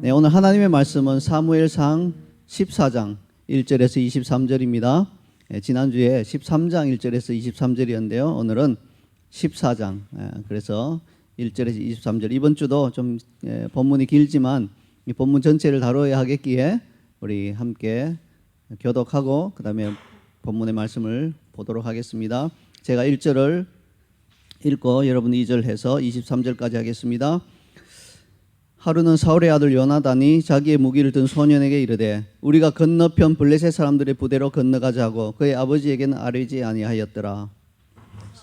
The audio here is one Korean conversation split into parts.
네, 오늘 하나님의 말씀은 사무엘상 14장 1절에서 23절입니다. 지난주에 13장 1절에서 23절이었는데요. 오늘은 14장, 그래서 1절에서 23절. 이번 주도 좀 본문이 길지만 이 본문 전체를 다뤄야 하겠기에 우리 함께 교독하고 그 다음에 본문의 말씀을 보도록 하겠습니다. 제가 1절을 읽고 여러분 2절 해서 23절까지 하겠습니다. 하루는 사울의 아들 요나단이 자기의 무기를 든 소년에게 이르되 우리가 건너편 블레셋 사람들의 부대로 건너가자 하고 그의 아버지에게는 아뢰지 아니하였더라.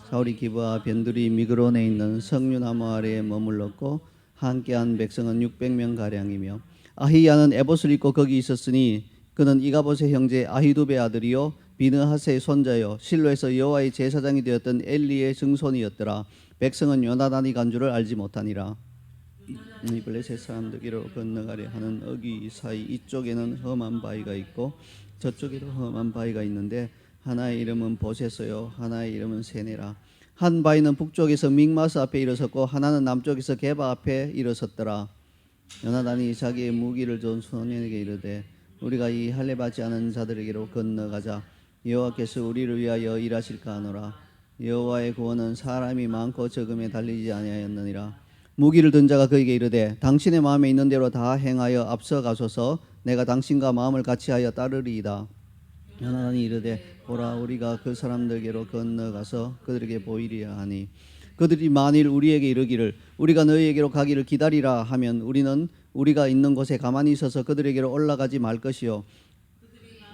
사울이 기브와 변두리 미그론에 있는 석류나무 아래에 머물렀고 함께한 백성은 600명 가량이며 아히야는 에봇을 입고 거기 있었으니 그는 이가봇의 형제 아히두베의 아들이요 비느하스의 손자요 실로에서 여호와의 제사장이 되었던 엘리의 증손이었더라. 백성은 요나단이 간 줄을 알지 못하니라. 이 블레셋 사람들에게로 건너가려 하는 어귀 사이 이쪽에는 험한 바위가 있고 저쪽에도 험한 바위가 있는데 하나의 이름은 보세서요 하나의 이름은 세네라. 한 바위는 북쪽에서 믹마스 앞에 일어섰고 하나는 남쪽에서 게바 앞에 일어섰더라. 요나단이 자기의 무기를 준 소년에게 이르되 우리가 이 할례 받지 않은 자들에게로 건너가자. 여호와께서 우리를 위하여 일하실까 하노라. 여호와의 구원은 사람이 많고 적음에 달리지 아니하였느니라. 무기를 든 자가 그에게 이르되 당신의 마음에 있는 대로 다 행하여 앞서 가소서. 내가 당신과 마음을 같이하여 따르리이다. 요나단이 이르되 보라 우리가 그 사람들에게로 건너가서 그들에게 보이리야 하니 그들이 만일 우리에게 이르기를 우리가 너희에게로 가기를 기다리라 하면 우리는 우리가 있는 곳에 가만히 있어서 그들에게로 올라가지 말 것이요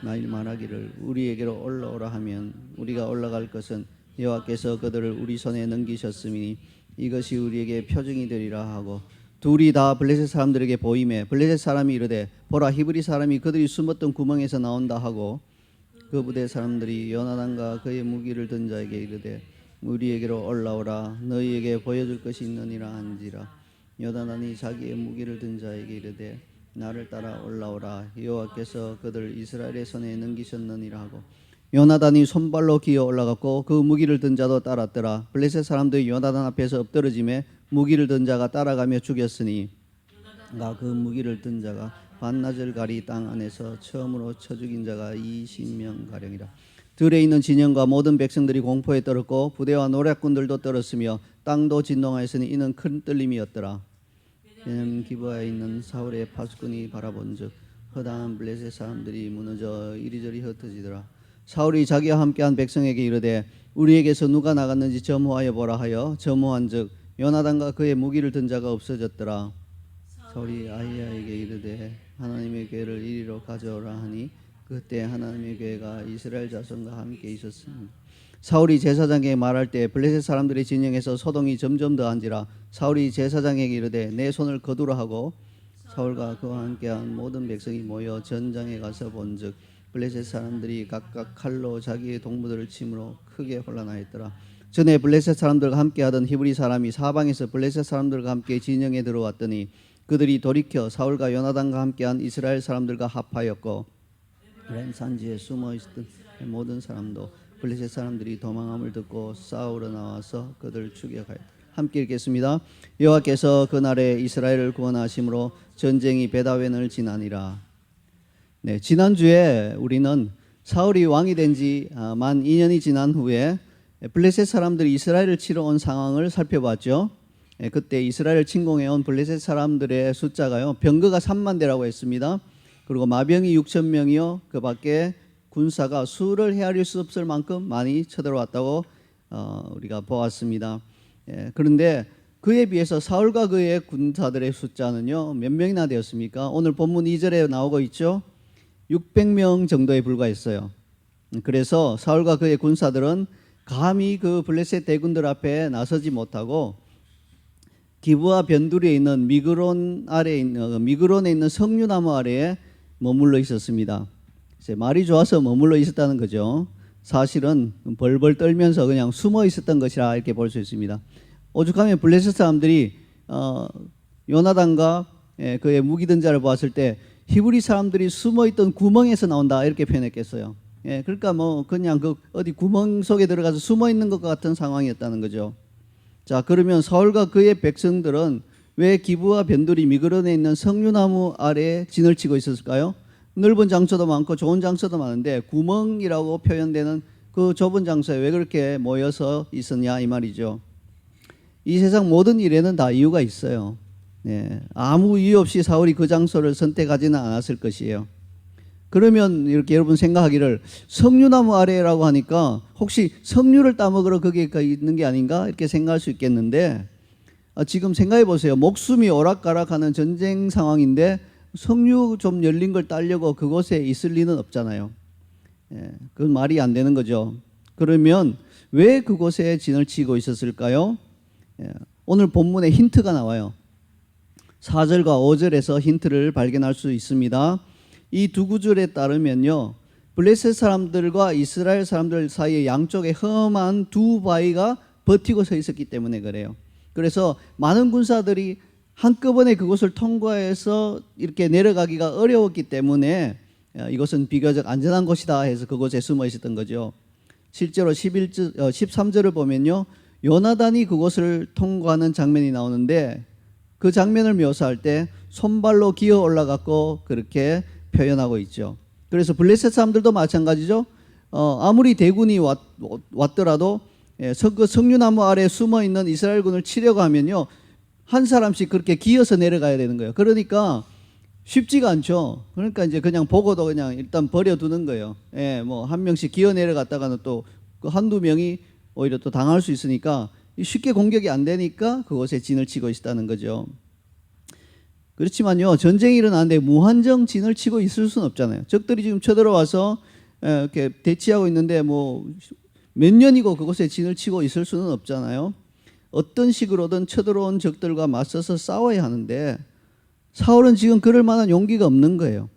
만일 말하기를 우리에게로 올라오라 하면 우리가 올라갈 것은 여호와께서 그들을 우리 손에 넘기셨으니 이것이 우리에게 표징이 되리라 하고 둘이 다 블레셋 사람들에게 보이매 블레셋 사람이 이르되 보라 히브리 사람이 그들이 숨었던 구멍에서 나온다 하고 그 부대 사람들이 요나단과 그의 무기를 든 자에게 이르되 우리에게로 올라오라 너희에게 보여줄 것이 있느니라 한지라. 요나단이 자기의 무기를 든 자에게 이르되 나를 따라 올라오라 여호와께서 그들 이스라엘의 손에 넘기셨느니라 하고 요나단이 손발로 기어 올라갔고 그 무기를 든 자도 따랐더라. 블레셋 사람들이 요나단 앞에서 엎드러지매 무기를 든 자가 따라가며 죽였으니 그 무기를 든 자가 반나절 가리 땅 안에서 처음으로 쳐 죽인 자가 20명 가량이라. 들에 있는 진영과 모든 백성들이 공포에 떨었고 부대와 노략군들도 떨었으며 땅도 진동하였으니 이는 큰 떨림이었더라. 왜냐하면 기브아에 있는 사울의 파수꾼이 바라본즉 허다한 블레셋 사람들이 무너져 이리저리 흩어지더라. 사울이 자기와 함께한 백성에게 이르되 우리에게서 누가 나갔는지 점호하여 보라 하여 점호한즉 요나단과 그의 무기를 든 자가 없어졌더라. 사울이 아히야에게 이르되 하나님의 궤를 이리로 가져오라 하니 그때 하나님의 궤가 이스라엘 자손과 함께 있었으니 사울이 제사장에게 말할 때 블레셋 사람들의 진영에서 소동이 점점 더한지라. 사울이 제사장에게 이르되 내 손을 거두라 하고 사울과 그와 함께한 모든 백성이 모여 전장에 가서 본즉 블레셋 사람들이 각각 칼로 자기의 동무들을 침으로 크게 혼란하였더라. 전에 블레셋 사람들과 함께하던 히브리 사람이 사방에서 블레셋 사람들과 함께 진영에 들어왔더니 그들이 돌이켜 사울과 요나단과 함께한 이스라엘 사람들과 합하였고 에브라임 산지에 숨어 있던 모든 사람도 블레셋 사람들이 도망함을 듣고 싸우러 나와서 그들을 추격하였다. 함께 읽겠습니다. 여호와께서 그날에 이스라엘을 구원하심으로 전쟁이 베다웬을 지나니라. 네, 지난주에 우리는 사울이 왕이 된 지 만 2년이 지난 후에 블레셋 사람들이 이스라엘을 치러 온 상황을 살펴봤죠. 그때 이스라엘을 침공해 온 블레셋 사람들의 숫자가요 병거가 3만 대라고 했습니다. 그리고 마병이 6천 명이요 그 밖에 군사가 수를 헤아릴 수 없을 만큼 많이 쳐들어왔다고 우리가 보았습니다. 그런데 그에 비해서 사울과 그의 군사들의 숫자는요 몇 명이나 되었습니까? 오늘 본문 2절에 나오고 있죠. 600명 정도에 불과했어요. 그래서 사울과 그의 군사들은 감히 그 블레셋 대군들 앞에 나서지 못하고 기브와 변두리에 있는 미그론에 있는 석류나무 아래에 머물러 있었습니다. 이제 말이 좋아서 머물러 있었다는 거죠. 사실은 벌벌 떨면서 그냥 숨어 있었던 것이라 이렇게 볼 수 있습니다. 오죽하면 블레셋 사람들이 요나단과 그의 무기 든 자를 보았을 때 히브리 사람들이 숨어있던 구멍에서 나온다 이렇게 표현했겠어요. 그러니까 그냥 어디 구멍 속에 들어가서 숨어 있는 것 같은 상황이었다는 거죠. 자, 그러면 사울과 그의 백성들은 왜 기브와 변두리 미그런에 있는 석류나무 아래에 진을 치고 있었을까요? 넓은 장소도 많고 좋은 장소도 많은데 구멍이라고 표현되는 그 좁은 장소에 왜 그렇게 모여서 있었냐 이 말이죠. 이 세상 모든 일에는 다 이유가 있어요. 네, 아무 이유 없이 사울이 그 장소를 선택하지는 않았을 것이에요. 그러면 이렇게 여러분 생각하기를 석류나무 아래라고 하니까 혹시 석류를 따먹으러 거기에 있는 게 아닌가 이렇게 생각할 수 있겠는데, 지금 생각해 보세요. 목숨이 오락가락하는 전쟁 상황인데 석류 좀 열린 걸 따려고 그곳에 있을 리는 없잖아요. 그건 말이 안 되는 거죠. 그러면 왜 그곳에 진을 치고 있었을까요? 오늘 본문에 힌트가 나와요. 4절과 5절에서 힌트를 발견할 수 있습니다. 이 두 구절에 따르면요, 블레셋 사람들과 이스라엘 사람들 사이에 양쪽에 험한 두 바위가 버티고 서 있었기 때문에 그래요. 그래서 많은 군사들이 한꺼번에 그곳을 통과해서 이렇게 내려가기가 어려웠기 때문에 이것은 비교적 안전한 곳이다 해서 그곳에 숨어 있었던 거죠. 실제로 13절을 보면요, 요나단이 그곳을 통과하는 장면이 나오는데 그 장면을 묘사할 때 손발로 기어 올라갔고 그렇게 표현하고 있죠. 그래서 블레셋 사람들도 마찬가지죠. 아무리 대군이 왔더라도 그 석류나무 아래에 숨어 있는 이스라엘군을 치려고 하면요, 한 사람씩 그렇게 기어서 내려가야 되는 거예요. 그러니까 쉽지가 않죠. 그러니까 이제 그냥 보고도 그냥 일단 버려두는 거예요. 뭐 한 명씩 기어 내려갔다가는 또 그 한두 명이 오히려 또 당할 수 있으니까 쉽게 공격이 안 되니까 그곳에 진을 치고 있다는 거죠. 그렇지만요, 전쟁이 일어나는데 무한정 진을 치고 있을 수는 없잖아요. 적들이 지금 쳐들어와서 이렇게 대치하고 있는데 뭐 몇 년이고 그곳에 진을 치고 있을 수는 없잖아요. 어떤 식으로든 쳐들어온 적들과 맞서서 싸워야 하는데 사울은 지금 그럴 만한 용기가 없는 거예요.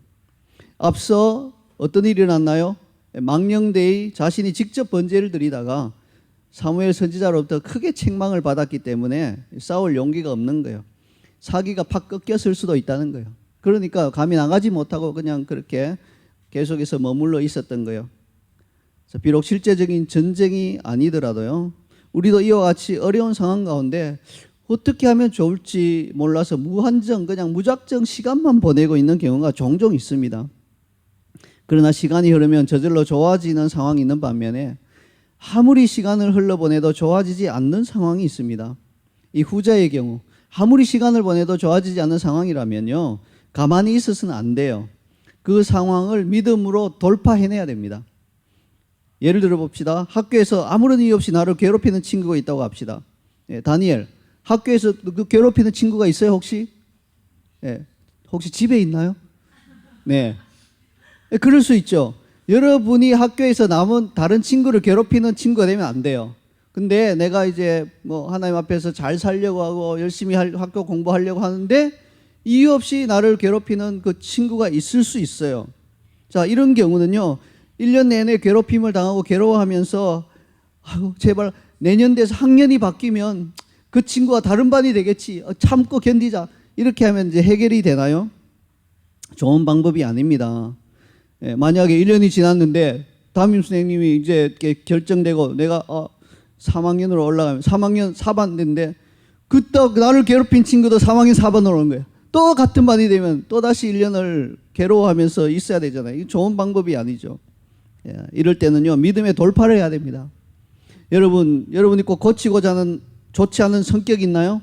앞서 어떤 일이 일어났나요? 망령되이 자신이 직접 번제를 드리다가 사무엘 선지자로부터 크게 책망을 받았기 때문에 싸울 용기가 없는 거예요. 사기가 팍 꺾였을 수도 있다는 거예요. 그러니까 감히 나가지 못하고 그냥 그렇게 계속해서 머물러 있었던 거예요. 비록 실제적인 전쟁이 아니더라도요, 우리도 이와 같이 어려운 상황 가운데 어떻게 하면 좋을지 몰라서 무한정 그냥 무작정 시간만 보내고 있는 경우가 종종 있습니다. 그러나 시간이 흐르면 저절로 좋아지는 상황이 있는 반면에 아무리 시간을 흘러보내도 좋아지지 않는 상황이 있습니다. 이 후자의 경우 아무리 시간을 보내도 좋아지지 않는 상황이라면요, 가만히 있어서는 안 돼요. 그 상황을 믿음으로 돌파해내야 됩니다. 예를 들어 봅시다. 학교에서 아무런 이유 없이 나를 괴롭히는 친구가 있다고 합시다. 다니엘, 학교에서 그 괴롭히는 친구가 있어요 혹시? 혹시 집에 있나요? 네. 그럴 수 있죠. 여러분이 학교에서 남은 다른 친구를 괴롭히는 친구가 되면 안 돼요. 근데 내가 이제 뭐 하나님 앞에서 잘 살려고 하고 열심히 학교 공부하려고 하는데 이유 없이 나를 괴롭히는 그 친구가 있을 수 있어요. 자, 이런 경우는요, 1년 내내 괴롭힘을 당하고 괴로워하면서 제발 내년 돼서 학년이 바뀌면 그 친구가 다른 반이 되겠지, 참고 견디자, 이렇게 하면 이제 해결이 되나요? 좋은 방법이 아닙니다. 만약에 1년이 지났는데 담임 선생님이 이제 결정되고 내가 3학년으로 올라가면 3학년 4반인데 그때 나를 괴롭힌 친구도 3학년 4반으로 오는 거예요. 또 같은 반이 되면 또 다시 1년을 괴로워하면서 있어야 되잖아요. 이게 좋은 방법이 아니죠. 이럴 때는요, 믿음의 돌파를 해야 됩니다. 여러분이 꼭 고치고자 하는 좋지 않은 성격이 있나요?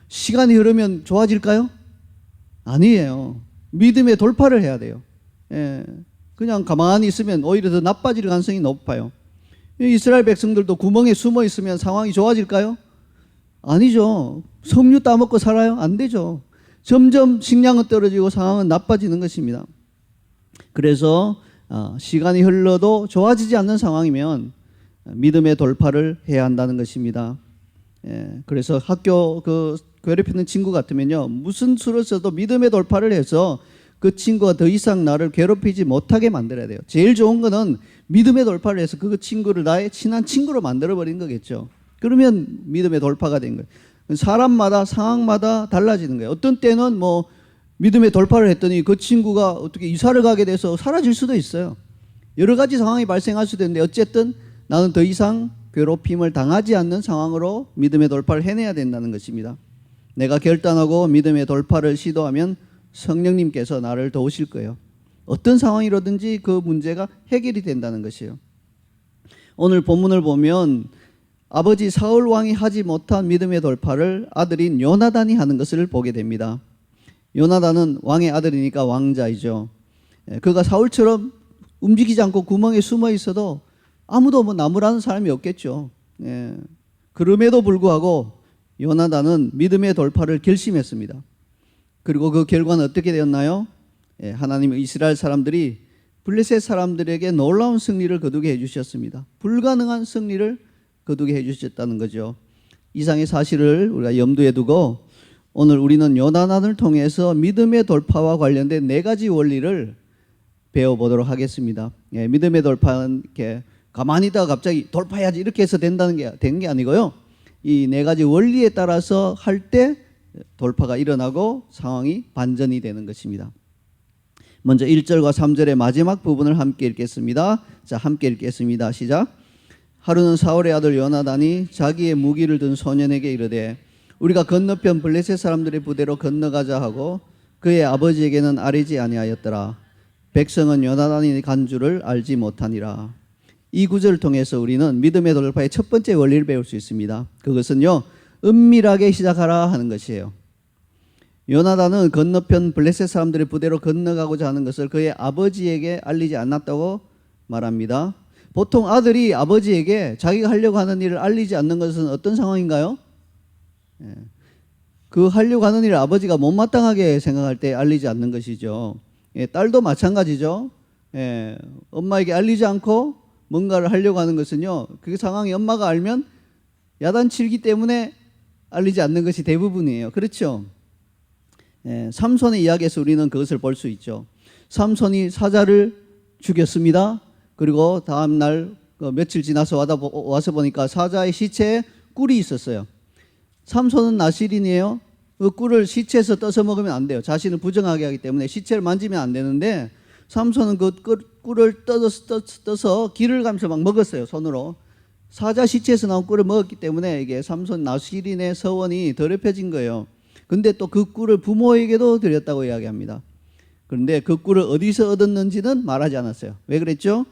시간이 흐르면 좋아질까요? 아니에요. 믿음의 돌파를 해야 돼요. 그냥 가만히 있으면 오히려 더 나빠질 가능성이 높아요. 이스라엘 백성들도 구멍에 숨어 있으면 상황이 좋아질까요? 아니죠. 석류 따먹고 살아요? 안 되죠. 점점 식량은 떨어지고 상황은 나빠지는 것입니다. 그래서 시간이 흘러도 좋아지지 않는 상황이면 믿음의 돌파를 해야 한다는 것입니다. 그래서 학교 그 괴롭히는 친구 같으면요, 무슨 수를 써도 믿음의 돌파를 해서 그 친구가 더 이상 나를 괴롭히지 못하게 만들어야 돼요. 제일 좋은 거는 믿음의 돌파를 해서 그 친구를 나의 친한 친구로 만들어버린 거겠죠. 그러면 믿음의 돌파가 된 거예요. 사람마다 상황마다 달라지는 거예요. 어떤 때는 뭐 믿음의 돌파를 했더니 그 친구가 어떻게 이사를 가게 돼서 사라질 수도 있어요. 여러 가지 상황이 발생할 수도 있는데 어쨌든 나는 더 이상 괴롭힘을 당하지 않는 상황으로 믿음의 돌파를 해내야 된다는 것입니다. 내가 결단하고 믿음의 돌파를 시도하면 성령님께서 나를 도우실 거예요. 어떤 상황이라든지 그 문제가 해결이 된다는 것이에요. 오늘 본문을 보면 아버지 사울 왕이 하지 못한 믿음의 돌파를 아들인 요나단이 하는 것을 보게 됩니다. 요나단은 왕의 아들이니까 왕자이죠. 그가 사울처럼 움직이지 않고 구멍에 숨어 있어도 아무도 뭐 나무라는 사람이 없겠죠. 그럼에도 불구하고 요나단은 믿음의 돌파를 결심했습니다. 그리고 그 결과는 어떻게 되었나요? 하나님의 이스라엘 사람들이 블레셋 사람들에게 놀라운 승리를 거두게 해주셨습니다. 불가능한 승리를 거두게 해주셨다는 거죠. 이상의 사실을 우리가 염두에 두고 오늘 우리는 요나단을 통해서 믿음의 돌파와 관련된 4가지 원리를 배워보도록 하겠습니다. 믿음의 돌파는 이렇게 가만히 있다가 갑자기 돌파해야지 이렇게 해서 된 게 아니고요. 이 4가지 원리에 따라서 할 때 돌파가 일어나고 상황이 반전이 되는 것입니다. 먼저 1절과 3절의 마지막 부분을 함께 읽겠습니다. 자, 함께 읽겠습니다. 시작. 하루는 사울의 아들 요나단이 자기의 무기를 든 소년에게 이르되 우리가 건너편 블레셋 사람들의 부대로 건너가자 하고 그의 아버지에게는 아뢰지 아니하였더라. 백성은 요나단이 간 줄을 알지 못하니라. 이 구절을 통해서 우리는 믿음의 돌파의 첫 번째 원리를 배울 수 있습니다. 그것은요, 은밀하게 시작하라 하는 것이에요. 요나단은 건너편 블레셋 사람들의 부대로 건너가고자 하는 것을 그의 아버지에게 알리지 않았다고 말합니다. 보통 아들이 아버지에게 자기가 하려고 하는 일을 알리지 않는 것은 어떤 상황인가요? 그 하려고 하는 일을 아버지가 못마땅하게 생각할 때 알리지 않는 것이죠. 딸도 마찬가지죠. 엄마에게 알리지 않고 뭔가를 하려고 하는 것은요, 그 상황이 엄마가 알면 야단치기 때문에 알리지 않는 것이 대부분이에요. 그렇죠? 삼손의 이야기에서 우리는 그것을 볼 수 있죠. 삼손이 사자를 죽였습니다. 그리고 다음날 며칠 지나서 와서 보니까 사자의 시체에 꿀이 있었어요. 삼손은 나실인이에요. 그 꿀을 시체에서 떠서 먹으면 안 돼요. 자신을 부정하게 하기 때문에 시체를 만지면 안 되는데 삼손은 그 꿀을 떠서 길을 가면서 막 먹었어요. 손으로. 사자 시체에서 나온 꿀을 먹었기 때문에 이게 삼손 나실인의 서원이 더럽혀진 거예요. 근데 또 그 꿀을 부모에게도 드렸다고 이야기합니다. 그런데 그 꿀을 어디서 얻었는지는 말하지 않았어요. 왜 그랬죠?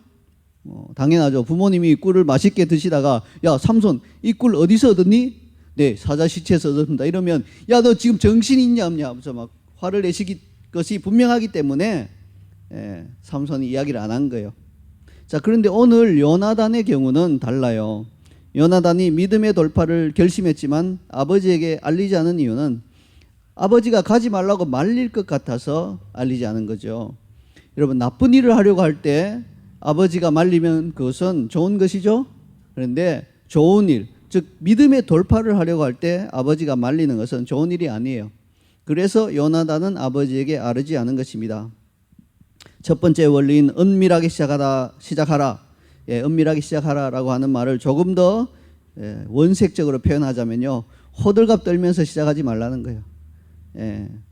당연하죠. 부모님이 꿀을 맛있게 드시다가 야 삼손 이 꿀 어디서 얻었니? 네, 사자 시체에서 얻었습니다. 이러면 야 너 지금 정신이 있냐 없냐 하면서 막 화를 내시기 것이 분명하기 때문에 삼손이 이야기를 안 한 거예요. 자, 그런데 오늘 요나단의 경우는 달라요. 요나단이 믿음의 돌파를 결심했지만 아버지에게 알리지 않은 이유는 아버지가 가지 말라고 말릴 것 같아서 알리지 않은 거죠. 여러분, 나쁜 일을 하려고 할 때 아버지가 말리면 그것은 좋은 것이죠. 그런데 좋은 일, 즉 믿음의 돌파를 하려고 할 때 아버지가 말리는 것은 좋은 일이 아니에요. 그래서 요나단은 아버지에게 아뢰지 않은 것입니다. 첫 번째 원리인 은밀하게 시작하라. 은밀하게 시작하라라고 하는 말을 조금 더 원색적으로 표현하자면요, 호들갑 떨면서 시작하지 말라는 거예요.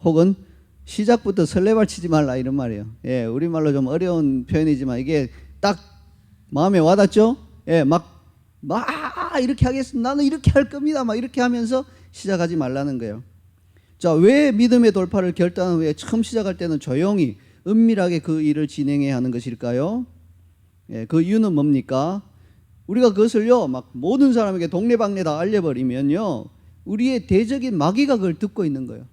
혹은 시작부터 설레발 치지 말라 이런 말이에요. 우리말로 좀 어려운 표현이지만 이게 딱 마음에 와닿죠? 막 이렇게 하겠습니다. 나는 이렇게 할 겁니다. 막 이렇게 하면서 시작하지 말라는 거예요. 자, 왜 믿음의 돌파를 결단한 후에 처음 시작할 때는 조용히 은밀하게 그 일을 진행해야 하는 것일까요? 그 이유는 뭡니까? 우리가 그것을요, 막 모든 사람에게 동네방네 다 알려버리면요, 우리의 대적인 마귀가 그걸 듣고 있는 거예요.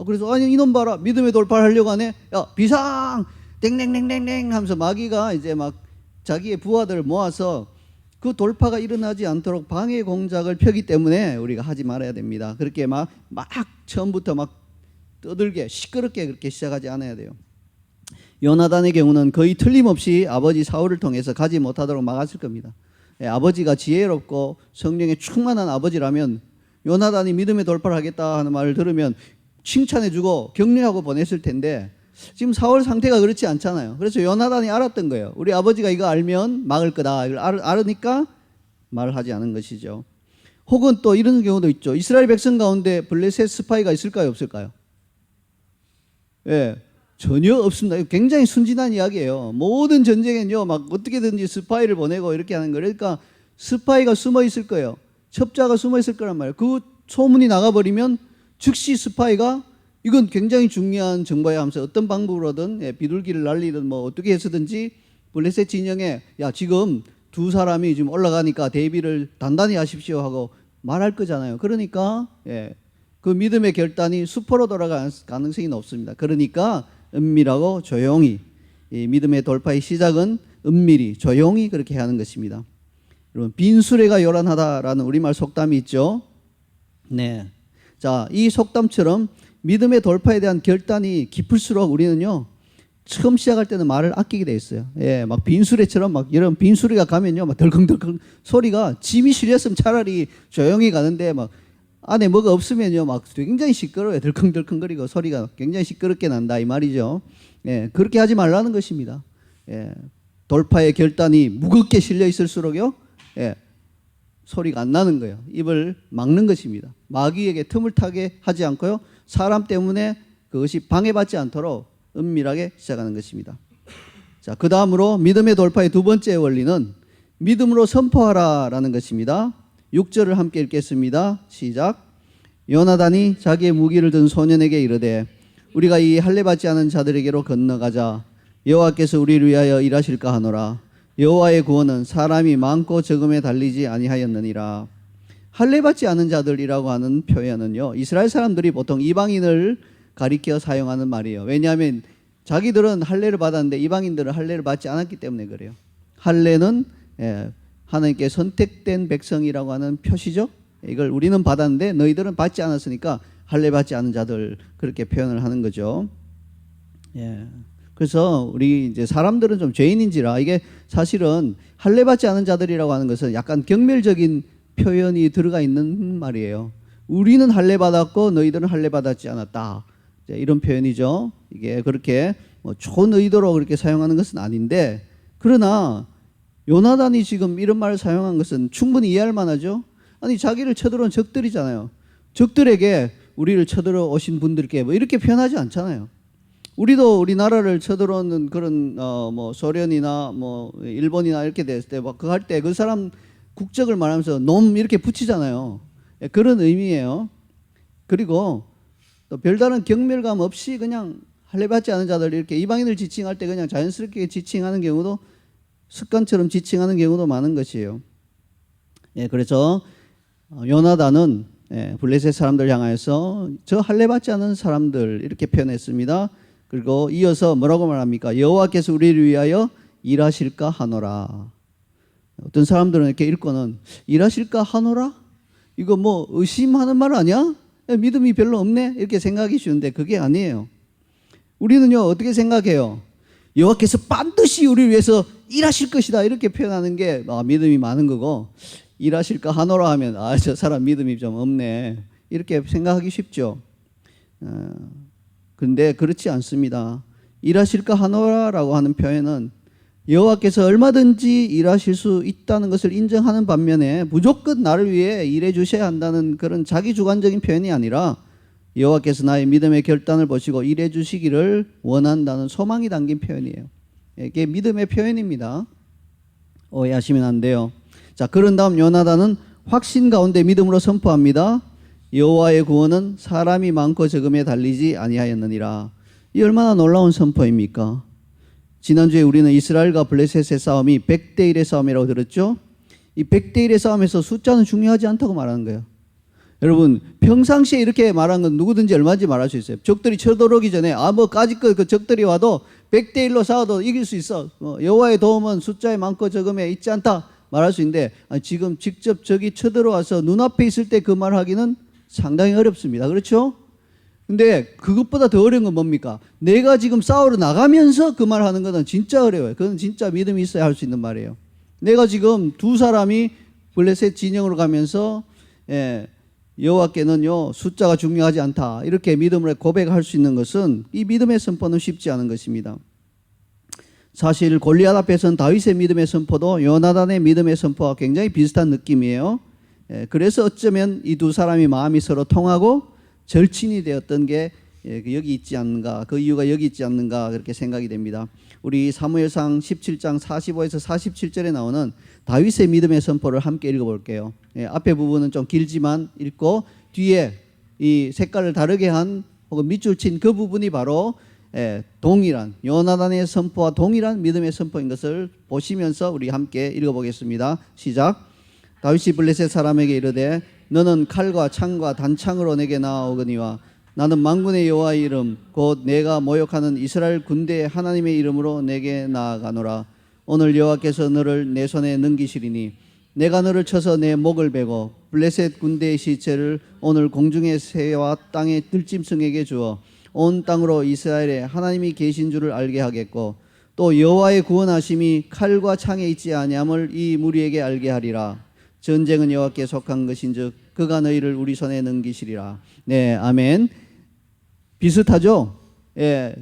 그래서 아니 이놈 봐라, 믿음의 돌파를 하려고 하네. 야 비상 땡땡땡땡땡 하면서 마귀가 이제 막 자기의 부하들을 모아서 그 돌파가 일어나지 않도록 방해 공작을 펴기 때문에 우리가 하지 말아야 됩니다. 그렇게 막 처음부터 막 떠들게 시끄럽게 그렇게 시작하지 않아야 돼요. 요나단의 경우는 거의 틀림없이 아버지 사울을 통해서 가지 못하도록 막았을 겁니다. 아버지가 지혜롭고 성령에 충만한 아버지라면 요나단이 믿음의 돌파를 하겠다 하는 말을 들으면 칭찬해주고 격려하고 보냈을 텐데 지금 사울 상태가 그렇지 않잖아요. 그래서 요나단이 알았던 거예요. 우리 아버지가 이거 알면 막을 거다. 이걸 알으니까 말을 하지 않은 것이죠. 혹은 또 이런 경우도 있죠. 이스라엘 백성 가운데 블레셋 스파이가 있을까요, 없을까요? 전혀 없습니다. 굉장히 순진한 이야기예요. 모든 전쟁엔요, 막 어떻게든지 스파이를 보내고 이렇게 하는 거예요. 그러니까 스파이가 숨어 있을 거예요. 첩자가 숨어 있을 거란 말이에요. 그 소문이 나가버리면 즉시 스파이가 이건 굉장히 중요한 정보야 하면서 어떤 방법으로든 비둘기를 날리든 뭐 어떻게 해서든지 블레셋 진영에 야 지금 두 사람이 지금 올라가니까 대비를 단단히 하십시오 하고 말할 거잖아요. 그러니까 그 믿음의 결단이 수포로 돌아갈 가능성이 높습니다. 그러니까 은밀하고 조용히 이 믿음의 돌파의 시작은 은밀히 조용히 그렇게 하는 것입니다. 여러분 빈수레가 요란하다라는 우리말 속담이 있죠. 네. 자, 이 속담처럼 믿음의 돌파에 대한 결단이 깊을수록 우리는요 처음 시작할 때는 말을 아끼게 돼 있어요. 막 빈수레처럼 막 이런 빈수레가 가면요 막 덜컹덜컹 소리가 짐이 실렸으면 차라리 조용히 가는데 막 안에 뭐가 없으면요 막 굉장히 시끄러워요. 덜컹덜컹거리고 소리가 굉장히 시끄럽게 난다 이 말이죠. 그렇게 하지 말라는 것입니다. 돌파의 결단이 무겁게 실려 있을수록요 소리가 안 나는 거예요. 입을 막는 것입니다. 마귀에게 틈을 타게 하지 않고요. 사람 때문에 그것이 방해받지 않도록 은밀하게 시작하는 것입니다. 자, 그 다음으로 믿음의 돌파의 두 번째 원리는 믿음으로 선포하라라는 것입니다. 6절을 함께 읽겠습니다. 시작. 요나단이 자기의 무기를 든 소년에게 이르되 우리가 이 할례받지 않은 자들에게로 건너가자. 여호와께서 우리를 위하여 일하실까 하노라. 여호와의 구원은 사람이 많고 적음에 달리지 아니하였느니라. 할례받지 않은 자들이라고 하는 표현은요 이스라엘 사람들이 보통 이방인을 가리켜 사용하는 말이에요. 왜냐하면 자기들은 할례를 받았는데 이방인들은 할례를 받지 않았기 때문에 그래요. 할례는 하나님께 선택된 백성이라고 하는 표시죠. 이걸 우리는 받았는데 너희들은 받지 않았으니까 할례 받지 않은 자들 그렇게 표현을 하는 거죠. 그래서 우리 이제 사람들은 좀 죄인인지라 이게 사실은 할례 받지 않은 자들이라고 하는 것은 약간 경멸적인 표현이 들어가 있는 말이에요. 우리는 할례 받았고 너희들은 할례 받았지 않았다. 이런 표현이죠. 이게 그렇게 뭐 좋은 의도로 그렇게 사용하는 것은 아닌데 그러나 요나단이 지금 이런 말을 사용한 것은 충분히 이해할 만하죠. 아니 자기를 쳐들어온 적들이잖아요. 적들에게 우리를 쳐들어 오신 분들께 뭐 이렇게 표현하지 않잖아요. 우리도 우리나라를 쳐들어오는 그런 뭐 소련이나 뭐 일본이나 이렇게 됐을 때 막 그거 할 때 그 사람 국적을 말하면서 놈 이렇게 붙이잖아요. 그런 의미예요. 그리고 또 별다른 경멸감 없이 그냥 할례받지 않은 자들 이렇게 이방인을 지칭할 때 그냥 자연스럽게 지칭하는 경우도 습관처럼 지칭하는 경우도 많은 것이에요. 그래서 요나단은 블레셋 사람들 향하여서 저 할례받지 않은 사람들 이렇게 표현했습니다. 그리고 이어서 뭐라고 말합니까? 여호와께서 우리를 위하여 일하실까 하노라. 어떤 사람들은 이렇게 읽고는 일하실까 하노라? 이거 뭐 의심하는 말 아니야? 믿음이 별로 없네? 이렇게 생각이 쉬운데 그게 아니에요. 우리는요 어떻게 생각해요? 여호와께서 반드시 우리를 위해서 일하실 것이다 이렇게 표현하는 게 믿음이 많은 거고 일하실까 하노라 하면 저 사람 믿음이 좀 없네 이렇게 생각하기 쉽죠. 그런데 그렇지 않습니다. 일하실까 하노라라고 하는 표현은 여호와께서 얼마든지 일하실 수 있다는 것을 인정하는 반면에 무조건 나를 위해 일해 주셔야 한다는 그런 자기주관적인 표현이 아니라 여호와께서 나의 믿음의 결단을 보시고 일해 주시기를 원한다는 소망이 담긴 표현이에요. 이게 믿음의 표현입니다. 오해하시면 안 돼요. 자, 그런 다음 요나단은 확신 가운데 믿음으로 선포합니다. 여호와의 구원은 사람이 많고 적음에 달리지 아니하였느니라. 이 얼마나 놀라운 선포입니까? 지난주에 우리는 이스라엘과 블레셋의 싸움이 100대 1의 싸움이라고 들었죠? 이 100대 1의 싸움에서 숫자는 중요하지 않다고 말하는 거예요. 여러분 평상시에 이렇게 말한 건 누구든지 얼마든지 말할 수 있어요. 적들이 쳐들어오기 전에 뭐 까짓것 그 적들이 와도 100대 1로 싸워도 이길 수 있어. 여호와의 도움은 숫자에 많고 적음에 있지 않다 말할 수 있는데 지금 직접 적이 쳐들어와서 눈앞에 있을 때 그 말하기는 상당히 어렵습니다. 그렇죠? 근데 그것보다 더 어려운 건 뭡니까? 내가 지금 싸우러 나가면서 그 말 하는 거는 진짜 어려워요. 그건 진짜 믿음이 있어야 할 수 있는 말이에요. 내가 지금 두 사람이 블레셋 진영으로 가면서 여호와께는요 숫자가 중요하지 않다 이렇게 믿음으로 고백할 수 있는 것은 이 믿음의 선포는 쉽지 않은 것입니다. 사실 골리앗 앞에서는 다윗의 믿음의 선포도 요나단의 믿음의 선포와 굉장히 비슷한 느낌이에요. 그래서 어쩌면 이 두 사람이 마음이 서로 통하고 절친이 되었던 게 여기 있지 않는가, 그 이유가 여기 있지 않는가 그렇게 생각이 됩니다. 우리 사무엘상 17장 45에서 47절에 나오는 다윗의 믿음의 선포를 함께 읽어볼게요. 앞에 부분은 좀 길지만 읽고 뒤에 이 색깔을 다르게 한 혹은 밑줄 친 그 부분이 바로 동일한 요나단의 선포와 동일한 믿음의 선포인 것을 보시면서 우리 함께 읽어보겠습니다. 시작. 다윗이 블레셋 사람에게 이르되 너는 칼과 창과 단창으로 내게 나아오거니와 나는 만군의 여호와의 이름 곧 내가 모욕하는 이스라엘 군대의 하나님의 이름으로 내게 나아가노라. 오늘 여호와께서 너를 내 손에 넘기시리니 내가 너를 쳐서 내 목을 베고 블레셋 군대의 시체를 오늘 공중의 새와 땅의 들짐승에게 주어 온 땅으로 이스라엘에 하나님이 계신 줄을 알게 하겠고 또 여호와의 구원하심이 칼과 창에 있지 아니함을 이 무리에게 알게 하리라. 전쟁은 여호와께 속한 것인즉 그가 너희를 우리 손에 넘기시리라. 네, 아멘. 비슷하죠? 예,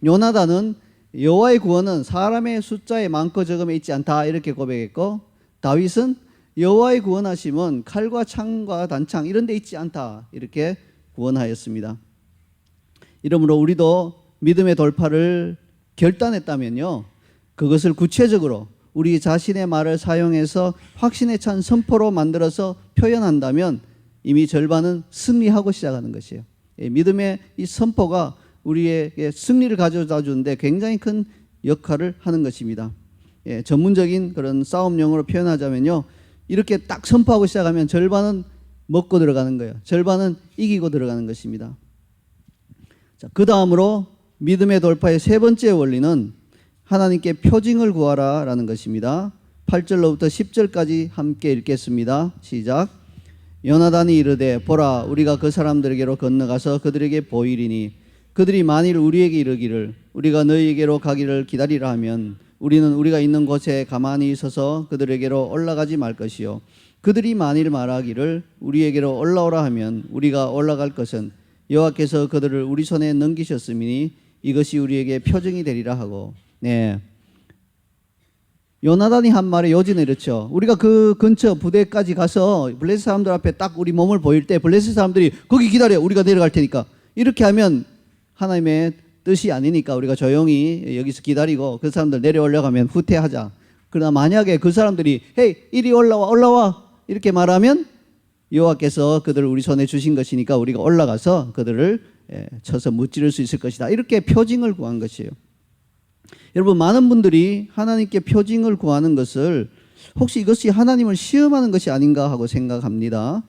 요나단은 여호와의 구원은 사람의 숫자의 많고 적음에 있지 않다 이렇게 고백했고, 다윗은 여호와의 구원하심은 칼과 창과 단창 이런 데 있지 않다 이렇게 구원하였습니다. 이러므로 우리도 믿음의 돌파를 결단했다면요, 그것을 구체적으로 우리 자신의 말을 사용해서 확신에 찬 선포로 만들어서 표현한다면 이미 절반은 승리하고 시작하는 것이에요. 믿음의 이 선포가 우리에게 승리를 가져다 주는데 굉장히 큰 역할을 하는 것입니다. 전문적인 그런 싸움용어로 표현하자면요, 이렇게 딱 선포하고 시작하면 절반은 먹고 들어가는 거예요. 절반은 이기고 들어가는 것입니다. 자, 그 다음으로 믿음의 돌파의 세 번째 원리는 하나님께 표징을 구하라 라는 것입니다. 8절로부터 10절까지 함께 읽겠습니다. 시작. 요나단이 이르되 보라 우리가 그 사람들에게로 건너가서 그들에게 보이리니 그들이 만일 우리에게 이르기를 우리가 너희에게로 가기를 기다리라 하면 우리는 우리가 있는 곳에 가만히 있어서 그들에게로 올라가지 말 것이요 그들이 만일 말하기를 우리에게로 올라오라 하면 우리가 올라갈 것은 여호와께서 그들을 우리 손에 넘기셨음이니 이것이 우리에게 표징이 되리라 하고. 네, 요나단이 한 말의 요지는 이렇죠. 우리가 그 근처 부대까지 가서 블레셋 사람들 앞에 딱 우리 몸을 보일 때 블레셋 사람들이 거기 기다려 우리가 내려갈 테니까 이렇게 하면 하나님의 뜻이 아니니까 우리가 조용히 여기서 기다리고 그 사람들 내려오려고 하면 후퇴하자. 그러나 만약에 그 사람들이 헤이 이리 올라와 이렇게 말하면 여호와께서 그들을 우리 손에 주신 것이니까 우리가 올라가서 그들을 쳐서 무찌를 수 있을 것이다. 이렇게 표징을 구한 것이에요. 여러분, 많은 분들이 하나님께 표징을 구하는 것을 혹시 이것이 하나님을 시험하는 것이 아닌가 하고 생각합니다.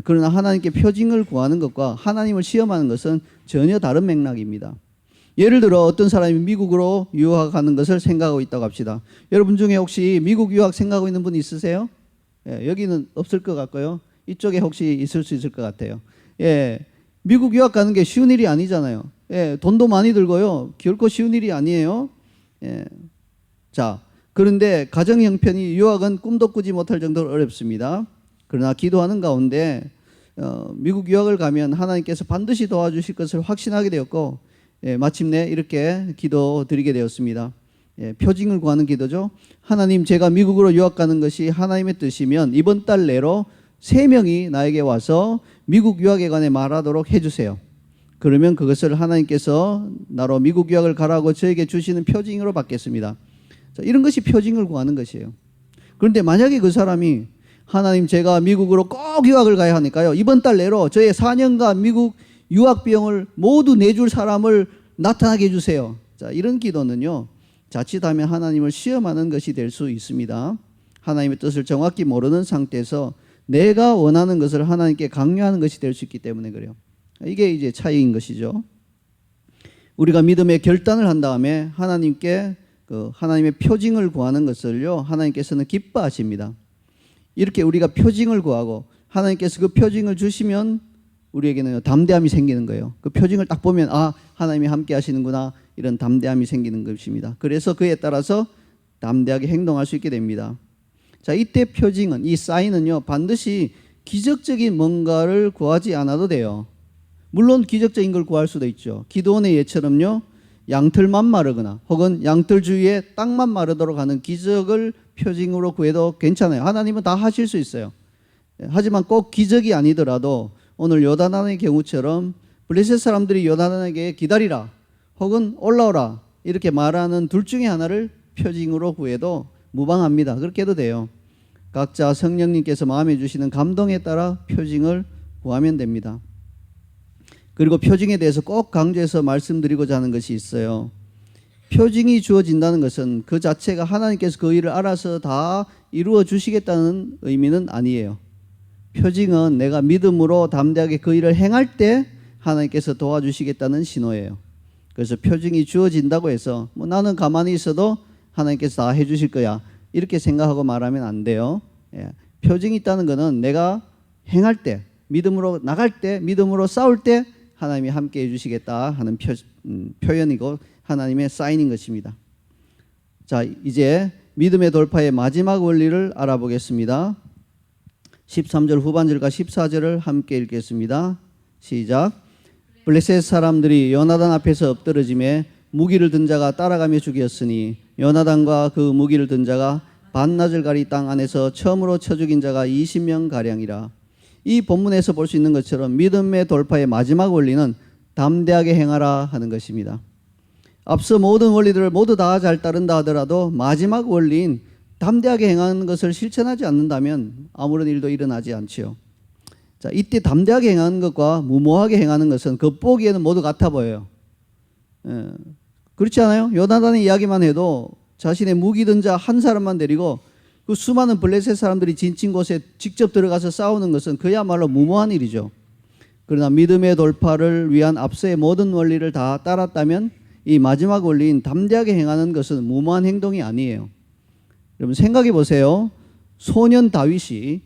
그러나 하나님께 표징을 구하는 것과 하나님을 시험하는 것은 전혀 다른 맥락입니다. 예를 들어 어떤 사람이 미국으로 유학하는 것을 생각하고 있다고 합시다. 여러분 중에 혹시 미국 유학 생각하고 있는 분 있으세요? 여기는 없을 것 같고요. 이쪽에 혹시 있을 수 있을 것 같아요. 미국 유학 가는 게 쉬운 일이 아니잖아요. 돈도 많이 들고요. 결코 쉬운 일이 아니에요. 자, 그런데 가정 형편이 유학은 꿈도 꾸지 못할 정도로 어렵습니다. 그러나 기도하는 가운데 미국 유학을 가면 하나님께서 반드시 도와주실 것을 확신하게 되었고 마침내 이렇게 기도드리게 되었습니다. 표징을 구하는 기도죠. 하나님, 제가 미국으로 유학 가는 것이 하나님의 뜻이면 이번 달 내로 3명이 나에게 와서 미국 유학에 관해 말하도록 해주세요. 그러면 그것을 하나님께서 나로 미국 유학을 가라고 저에게 주시는 표징으로 받겠습니다. 자, 이런 것이 표징을 구하는 것이에요. 그런데 만약에 그 사람이 하나님, 제가 미국으로 꼭 유학을 가야 하니까요, 이번 달 내로 저의 4년간 미국 유학 비용을 모두 내줄 사람을 나타나게 해주세요. 자, 이런 기도는요, 자칫하면 하나님을 시험하는 것이 될 수 있습니다. 하나님의 뜻을 정확히 모르는 상태에서 내가 원하는 것을 하나님께 강요하는 것이 될 수 있기 때문에 그래요. 이게 이제 차이인 것이죠. 우리가 믿음의 결단을 한 다음에 하나님께 하나님의 표징을 구하는 것을요, 하나님께서는 기뻐하십니다. 이렇게 우리가 표징을 구하고 하나님께서 그 표징을 주시면 우리에게는 담대함이 생기는 거예요. 그 표징을 딱 보면 하나님이 함께 하시는구나, 이런 담대함이 생기는 것입니다. 그래서 그에 따라서 담대하게 행동할 수 있게 됩니다. 자, 이때 표징은, 이 사인은요, 반드시 기적적인 뭔가를 구하지 않아도 돼요. 물론 기적적인 걸 구할 수도 있죠. 기드온의 예처럼요, 양털만 마르거나 혹은 양털 주위에 땅만 마르도록 하는 기적을 표징으로 구해도 괜찮아요. 하나님은 다 하실 수 있어요. 하지만 꼭 기적이 아니더라도 오늘 요나단의 경우처럼 블레셋 사람들이 요나단에게 기다리라 혹은 올라오라 이렇게 말하는 둘 중에 하나를 표징으로 구해도 무방합니다. 그렇게 해도 돼요. 각자 성령님께서 마음에 주시는 감동에 따라 표징을 구하면 됩니다. 그리고 표징에 대해서 꼭 강조해서 말씀드리고자 하는 것이 있어요. 표징이 주어진다는 것은 그 자체가 하나님께서 그 일을 알아서 다 이루어 주시겠다는 의미는 아니에요. 표징은 내가 믿음으로 담대하게 그 일을 행할 때 하나님께서 도와주시겠다는 신호예요. 그래서 표징이 주어진다고 해서 뭐 나는 가만히 있어도 하나님께서 다 해주실 거야 이렇게 생각하고 말하면 안 돼요. 예. 표징이 있다는 것은 내가 행할 때, 믿음으로 나갈 때, 믿음으로 싸울 때 하나님이 함께 해주시겠다 하는 표현이고 하나님의 사인인 것입니다. 자, 이제 믿음의 돌파의 마지막 원리를 알아보겠습니다. 13절 후반절과 14절을 함께 읽겠습니다. 시작. 블레셋 사람들이 요나단 앞에서 엎드러짐에 무기를 든 자가 따라가며 죽였으니 요나단과 그 무기를 든 자가 반나절가리 땅 안에서 처음으로 쳐 죽인 자가 20명 가량이라. 이 본문에서 볼 수 있는 것처럼 믿음의 돌파의 마지막 원리는 담대하게 행하라 하는 것입니다. 앞서 모든 원리들을 모두 다 잘 따른다 하더라도 마지막 원리인 담대하게 행하는 것을 실천하지 않는다면 아무런 일도 일어나지 않지요. 자, 이때 담대하게 행하는 것과 무모하게 행하는 것은 겉보기에는 모두 같아 보여요. 그렇지 않아요? 요나단의 이야기만 해도 자신의 무기 든 자 한 사람만 데리고 그 수많은 블레셋 사람들이 진친 곳에 직접 들어가서 싸우는 것은 그야말로 무모한 일이죠. 그러나 믿음의 돌파를 위한 앞서의 모든 원리를 다 따랐다면 이 마지막 원리인 담대하게 행하는 것은 무모한 행동이 아니에요. 여러분 생각해 보세요. 소년 다윗이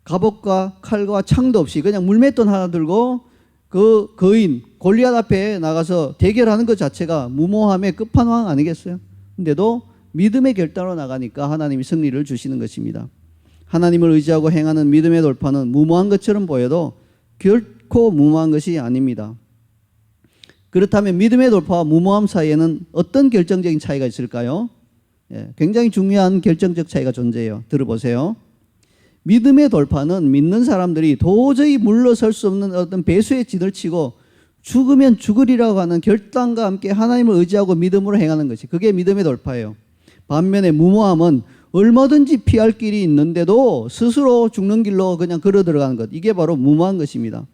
갑옷과 칼과 창도 없이 그냥 물맷돈 하나 들고 그 거인 골리앗 앞에 나가서 대결하는 것 자체가 무모함의 끝판왕 아니겠어요? 근데도 믿음의 결단으로 나가니까 하나님이 승리를 주시는 것입니다. 하나님을 의지하고 행하는 믿음의 돌파는 무모한 것처럼 보여도 결코 무모한 것이 아닙니다. 그렇다면 믿음의 돌파와 무모함 사이에는 어떤 결정적인 차이가 있을까요? 굉장히 중요한 결정적 차이가 존재해요. 들어보세요. 믿음의 돌파는 믿는 사람들이 도저히 물러설 수 없는 어떤 배수의 진을 치고 죽으면 죽으리라고 하는 결단과 함께 하나님을 의지하고 믿음으로 행하는 것이 그게 믿음의 돌파예요. 반면에 무모함은 얼마든지 피할 길이 있는데도 스스로 죽는 길로 그냥 걸어 들어가는 것. 이게 바로 무모한 것입니다.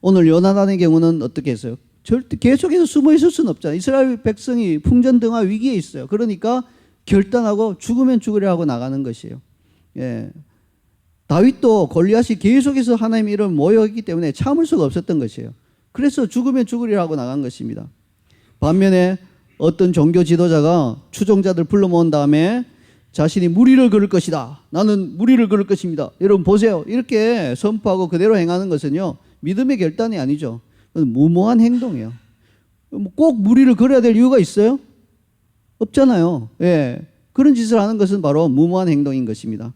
오늘 요나단의 경우는 어떻게 했어요? 절대 계속해서 숨어 있을 수는 없잖아요. 이스라엘 백성이 풍전등화 위기에 있어요. 그러니까 결단하고 죽으면 죽으려 하고 나가는 것이에요. 예. 다윗도 골리앗이 계속해서 하나님의 이름을 모욕했기 때문에 참을 수가 없었던 것이에요. 그래서 죽으면 죽으려 하고 나간 것입니다. 반면에 어떤 종교 지도자가 추종자들 불러 모은 다음에 자신이 무리를 걸을 것이다. 나는 무리를 걸을 것입니다. 여러분 보세요. 이렇게 선포하고 그대로 행하는 것은요. 믿음의 결단이 아니죠. 무모한 행동이에요. 꼭 무리를 걸어야 될 이유가 있어요? 없잖아요. 예. 그런 짓을 하는 것은 바로 무모한 행동인 것입니다.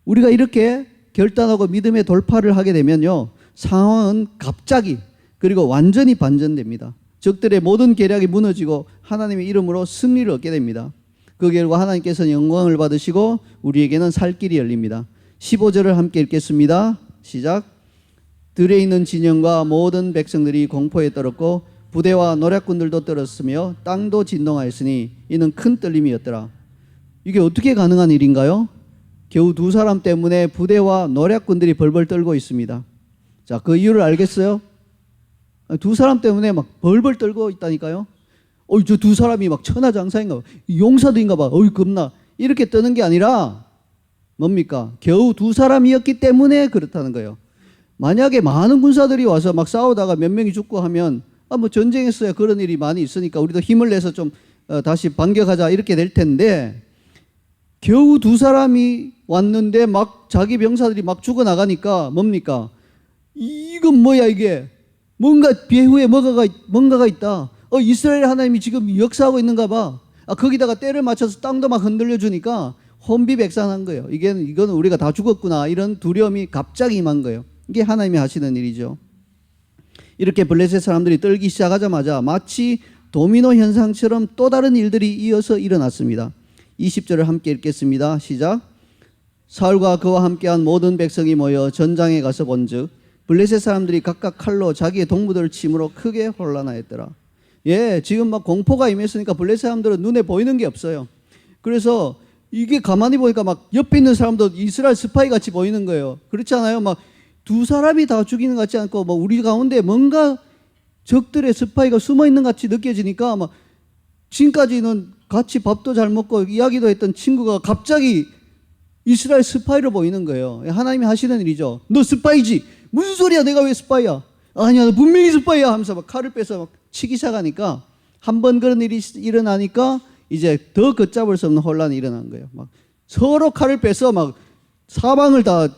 우리가 이렇게 결단하고 믿음의 돌파를 하게 되면요. 상황은 갑자기 그리고 완전히 반전됩니다. 적들의 모든 계략이 무너지고 하나님의 이름으로 승리를 얻게 됩니다. 그 결과 하나님께서는 영광을 받으시고 우리에게는 살 길이 열립니다. 15절을 함께 읽겠습니다. 시작. 들에 있는 진영과 모든 백성들이 공포에 떨었고 부대와 노략군들도 떨었으며 땅도 진동하였으니 이는 큰 떨림이었더라. 이게 어떻게 가능한 일인가요? 겨우 두 사람 때문에 부대와 노략군들이 벌벌 떨고 있습니다. 자, 그 이유를 알겠어요? 두 사람 때문에 막 벌벌 떨고 있다니까요. 저 두 사람이 막 천하장사인가 봐. 용사들인가 봐. 겁나. 이렇게 떠는 게 아니라 뭡니까? 겨우 두 사람이었기 때문에 그렇다는 거예요. 만약에 많은 군사들이 와서 막 싸우다가 몇 명이 죽고 하면 뭐 전쟁했어야 그런 일이 많이 있으니까 우리도 힘을 내서 좀 다시 반격하자 이렇게 될 텐데 겨우 두 사람이 왔는데 막 자기 병사들이 막 죽어나가니까 뭡니까? 이건 뭐야 이게? 뭔가 배후에 뭔가가 있다. 이스라엘 하나님이 지금 역사하고 있는가 봐. 거기다가 때를 맞춰서 땅도 막 흔들려 주니까 혼비백산한 거예요. 이건 우리가 다 죽었구나. 이런 두려움이 갑자기 임한 거예요. 이게 하나님이 하시는 일이죠. 이렇게 블레셋 사람들이 떨기 시작하자마자 마치 도미노 현상처럼 또 다른 일들이 이어서 일어났습니다. 20절을 함께 읽겠습니다. 시작. 사울과 그와 함께한 모든 백성이 모여 전장에 가서 본즉 블레셋 사람들이 각각 칼로 자기의 동무들을 침으로 크게 혼란하였더라. 지금 막 공포가 임했으니까 블레셋 사람들은 눈에 보이는 게 없어요. 그래서 이게 가만히 보니까 막 옆에 있는 사람도 이스라엘 스파이 같이 보이는 거예요. 그렇지 않아요? 막 두 사람이 다 죽이는 것 같지 않고 뭐 우리 가운데 뭔가 적들의 스파이가 숨어 있는 것 같이 느껴지니까 막 지금까지는 같이 밥도 잘 먹고 이야기도 했던 친구가 갑자기 이스라엘 스파이로 보이는 거예요. 하나님이 하시는 일이죠. 너 스파이지? 무슨 소리야? 내가 왜 스파이야? 아니야, 너 분명히 스파이야 하면서 막 칼을 빼서 막 치기 시작하니까 한 번 그런 일이 일어나니까 이제 더 걷잡을 수 없는 혼란이 일어난 거예요. 막 서로 칼을 빼서 막 사방을 다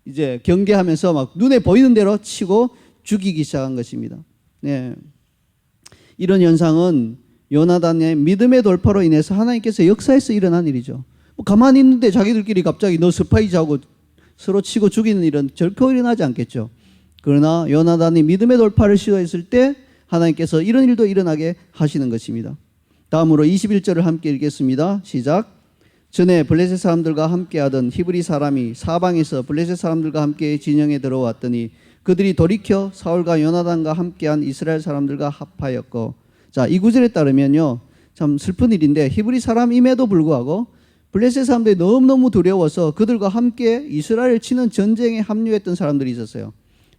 이제 경계하면서 막 눈에 보이는 대로 치고 죽이기 시작한 것입니다. 네. 이런 현상은 요나단의 믿음의 돌파로 인해서 하나님께서 역사에서 일어난 일이죠. 뭐 가만히 있는데 자기들끼리 갑자기 너 스파이자고 서로 치고 죽이는 일은 결코 일어나지 않겠죠. 그러나 요나단이 믿음의 돌파를 시도했을 때 하나님께서 이런 일도 일어나게 하시는 것입니다. 다음으로 21절을 함께 읽겠습니다. 시작. 전에 블레셋 사람들과 함께하던 히브리 사람이 사방에서 블레셋 사람들과 함께 진영에 들어왔더니 그들이 돌이켜 사울과 요나단과 함께한 이스라엘 사람들과 합하였고. 자, 이 구절에 따르면요, 참 슬픈 일인데 히브리 사람임에도 불구하고 블레셋 사람들이 너무너무 두려워서 그들과 함께 이스라엘을 치는 전쟁에 합류했던 사람들이 있었어요.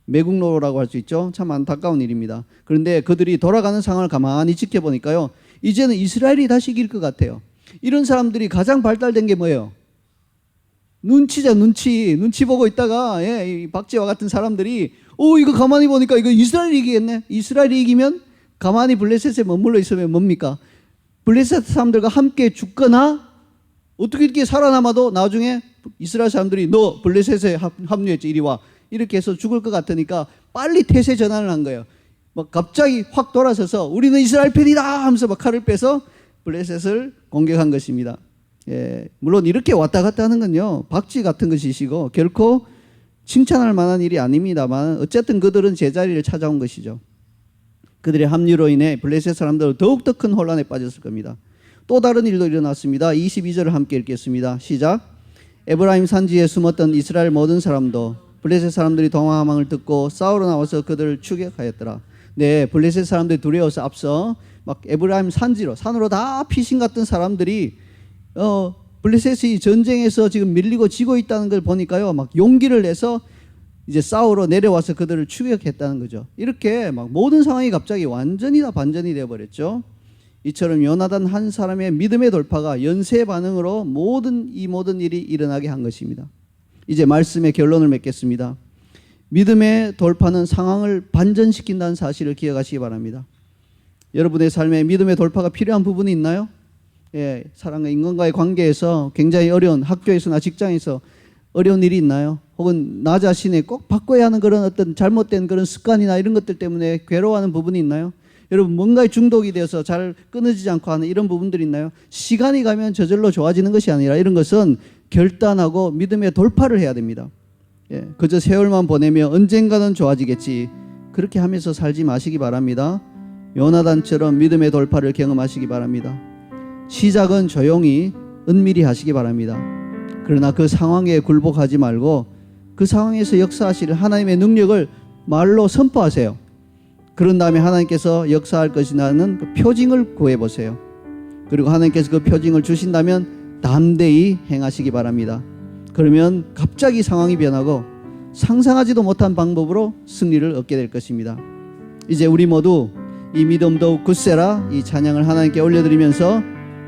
매국노라고 할 수 있죠. 참 안타까운 일입니다. 그런데 그들이 돌아가는 상황을 가만히 지켜보니까요, 이제는 이스라엘이 다시 이길 것 같아요. 이런 사람들이 가장 발달된 게 뭐예요? 눈치죠. 눈치 보고 있다가 이 박지와 같은 사람들이 이거 가만히 보니까 이거 이스라엘이 이기겠네. 이스라엘이 이기면 가만히 블레셋에 머물러 있으면 뭡니까? 블레셋 사람들과 함께 죽거나 어떻게 이렇게 살아남아도 나중에 이스라엘 사람들이 너 블레셋에 합류했지 이리 와 이렇게 해서 죽을 것 같으니까 빨리 태세 전환을 한 거예요. 막 갑자기 확 돌아서서 우리는 이스라엘 편이다 하면서 막 칼을 빼서 블레셋을 공격한 것입니다. 예, 물론 이렇게 왔다 갔다 하는 건요, 박쥐 같은 것이시고 결코 칭찬할 만한 일이 아닙니다만 어쨌든 그들은 제자리를 찾아온 것이죠. 그들의 합류로 인해 블레셋 사람들은 더욱더 큰 혼란에 빠졌을 겁니다. 또 다른 일도 일어났습니다. 22절을 함께 읽겠습니다. 시작. 에브라임 산지에 숨었던 이스라엘 모든 사람도 블레셋 사람들이 동화망을 듣고 싸우러 나와서 그들을 추격하였더라. 네, 블레셋 사람들이 두려워서 앞서 막 에브라임 산으로 다 피신 같은 사람들이 블레셋이 전쟁에서 지금 밀리고 지고 있다는 걸 보니까요, 막 용기를 내서 이제 싸우러 내려와서 그들을 추격했다는 거죠. 이렇게 막 모든 상황이 갑자기 완전히 다 반전이 되어버렸죠. 이처럼 요나단 한 사람의 믿음의 돌파가 연쇄 반응으로 모든 일이 일어나게 한 것입니다. 이제 말씀의 결론을 맺겠습니다. 믿음의 돌파는 상황을 반전시킨다는 사실을 기억하시기 바랍니다. 여러분의 삶에 믿음의 돌파가 필요한 부분이 있나요? 예, 사람과 인간과의 관계에서 굉장히 어려운, 학교에서나 직장에서 어려운 일이 있나요? 혹은 나 자신의 꼭 바꿔야 하는 그런 어떤 잘못된 그런 습관이나 이런 것들 때문에 괴로워하는 부분이 있나요? 여러분 뭔가에 중독이 되어서 잘 끊어지지 않고 하는 이런 부분들이 있나요? 시간이 가면 저절로 좋아지는 것이 아니라 이런 것은 결단하고 믿음의 돌파를 해야 됩니다. 예, 그저 세월만 보내며 언젠가는 좋아지겠지 그렇게 하면서 살지 마시기 바랍니다. 요나단처럼 믿음의 돌파를 경험하시기 바랍니다. 시작은 조용히 은밀히 하시기 바랍니다. 그러나 그 상황에 굴복하지 말고 그 상황에서 역사하실 하나님의 능력을 말로 선포하세요. 그런 다음에 하나님께서 역사할 것이라는 그 표징을 구해보세요. 그리고 하나님께서 그 표징을 주신다면 담대히 행하시기 바랍니다. 그러면 갑자기 상황이 변하고 상상하지도 못한 방법으로 승리를 얻게 될 것입니다. 이제 우리 모두 이 믿음 더욱 굳세라 이 찬양을 하나님께 올려드리면서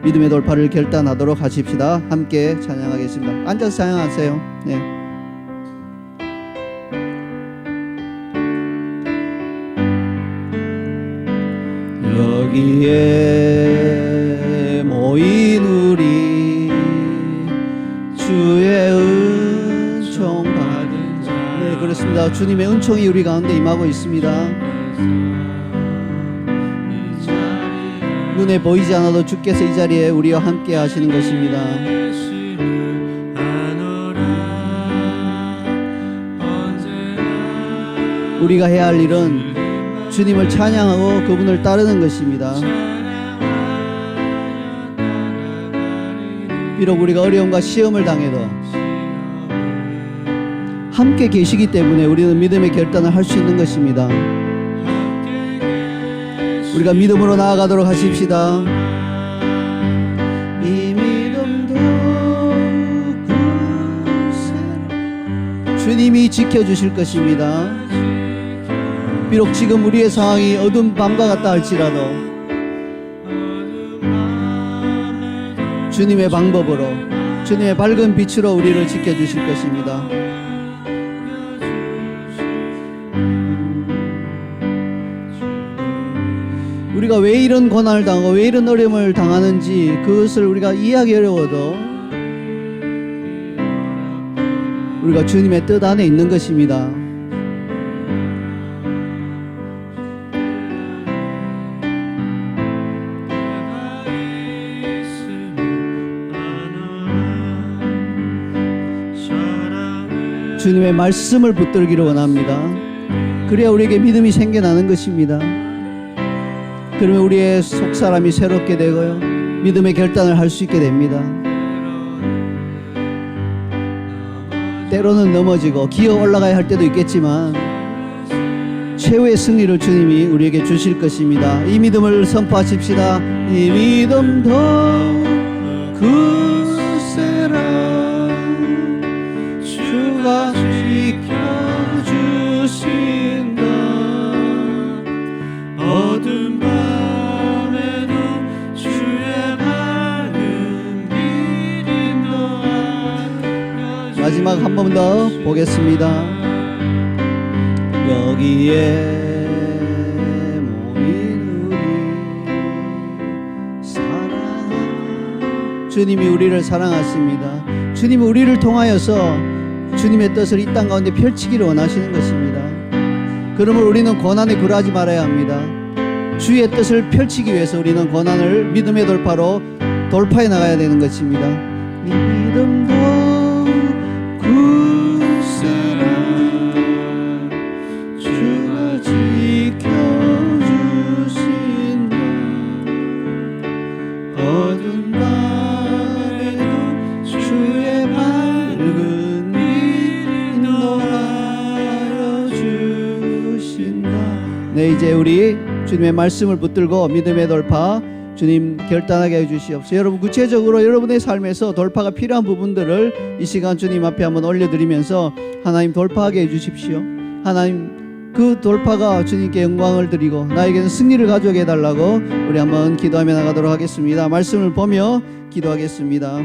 믿음의 돌파를 결단하도록 하십시다. 함께 찬양하겠습니다. 앉아서 찬양하세요. 네. 여기에 모인 우리 주의 은총 받은 자. 네, 그렇습니다. 주님의 은총이 우리 가운데 임하고 있습니다. 눈에 보이지 않아도 주께서 이 자리에 우리와 함께 하시는 것입니다. 우리가 해야 할 일은 주님을 찬양하고 그분을 따르는 것입니다. 비록 우리가 어려움과 시험을 당해도 함께 계시기 때문에 우리는 믿음의 결단을 할 수 있는 것입니다. 우리가 믿음으로 나아가도록 하십시다. 이 믿음도 굳세라 주님이 지켜주실 것입니다. 비록 지금 우리의 상황이 어두운 밤과 같다 할지라도 주님의 방법으로, 주님의 밝은 빛으로 우리를 지켜주실 것입니다. 우리가 왜 이런 고난을 당하고 왜 이런 어려움을 당하는지 그것을 우리가 이해하기 어려워도 우리가 주님의 뜻 안에 있는 것입니다. 주님의 말씀을 붙들기를 원합니다. 그래야 우리에게 믿음이 생겨나는 것입니다. 그러면 우리의 속사람이 새롭게 되고요, 믿음의 결단을 할 수 있게 됩니다. 때로는 넘어지고 기어 올라가야 할 때도 있겠지만 최후의 승리를 주님이 우리에게 주실 것입니다. 이 믿음을 선포하십시다. 이 믿음도 굳세라. 주가 지켜주신다. 어두운 밤에도 주의 밝은 길 인도하여. 마지막 한 번 더 보겠습니다. 여기에 모인 우리 사랑. 주님이 우리를 사랑하십니다. 주님이 우리를 통하여서 주님의 뜻을 이 땅 가운데 펼치기를 원하시는 것입니다. 그러므로 우리는 고난에 굴하지 말아야 합니다. 주의 뜻을 펼치기 위해서 우리는 고난을 믿음의 돌파로 돌파해 나가야 되는 것입니다. 믿음도 굳세라. 주가 지켜주신다. 어두운 밤에도 주의 밝은 네, 이제 우리 주님의 말씀을 붙들고 믿음의 돌파 주님 결단하게 해주시옵소서. 여러분 구체적으로 여러분의 삶에서 돌파가 필요한 부분들을 이 시간 주님 앞에 한번 올려드리면서 하나님 돌파하게 해주십시오. 하나님 그 돌파가 주님께 영광을 드리고 나에게는 승리를 가져오게 해달라고 우리 한번 기도하며 나가도록 하겠습니다. 말씀을 보며 기도하겠습니다.